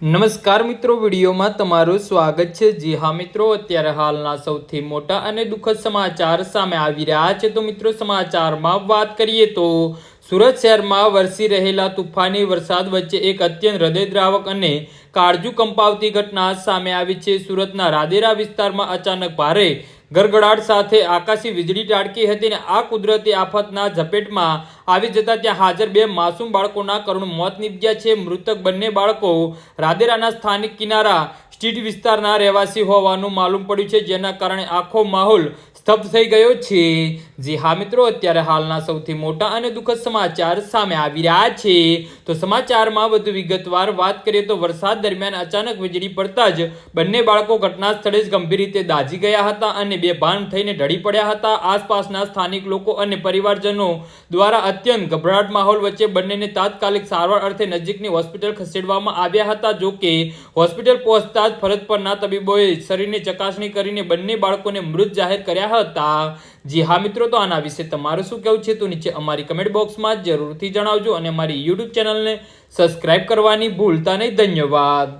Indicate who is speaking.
Speaker 1: નમસ્કાર મિત્રો, વિડીયોમાં તમારું સ્વાગત છે। જી હા મિત્રો, અત્યારે હાલના સૌથી મોટા અને દુઃખદ સમાચાર સામે આવી રહ્યા છે। તો મિત્રો, સમાચારમાં વાત કરીએ તો સુરત શહેરમાં વરસી રહેલા તુફાની વરસાદ વચ્ચે એક અત્યંત હૃદયદ્રાવક અને કાળજુ કંપાવતી ઘટના સામે આવી છે। સુરતના રાદેરા વિસ્તારમાં અચાનક ભારે ગડગડાટ સાથે આકાશી વીજળી ત્રાટકી હતી અને આ કુદરતી આફતના ઝપેટમાં આવી જતા ત્યાં હાજર બે માસૂમ બાળકોના કરુણ મોત નીપજ્યા છે। મૃતક બંને બાળકો રાદેરાના સ્થાનિક કિનારા સ્ટ્રીટ વિસ્તારના રહેવાસી હોવાનું માલુમ પડ્યું છે, જેના કારણે આખો માહોલ સ્તબ્ધ થઈ ગયો છે। જી હા મિત્રો, અત્યારે હાલના સૌથી મોટા અને દુઃખદ સમાચાર સામે આવી રહ્યા છે। તો સમાચારમાં વધુ વિગતવાર વાત કરીએ તો વરસાદ દરમિયાન અચાનક વીજળી પડતા જ બંને બાળકો ઘટના સ્થળે જ ગંભીર રીતે દાઝી ગયા હતા અને બેભાન થઈને ઢળી પડ્યા હતા। આસપાસના સ્થાનિક લોકો અને પરિવારજનો દ્વારા અત્યંત ગભરાટ માહોલ વચ્ચે બંનેને તાત્કાલિક સારવાર અર્થે નજીકની હોસ્પિટલ ખસેડવામાં આવ્યા હતા। જો કે હોસ્પિટલ પહોંચતા જ ફરજ પરના તબીબોએ શરીરની ચકાસણી કરીને બંને બાળકોને મૃત જાહેર કર્યા હતા। જી હા મિત્રો, તો આના વિશે તમારું શું કહેવું છે તો નીચે અમારી કમેન્ટ બોક્સમાં જરૂરથી જણાવજો અને અમારી યુટ્યુબ ચેનલને સબસ્ક્રાઇબ કરવાની ભૂલતા નહીં। ધન્યવાદ।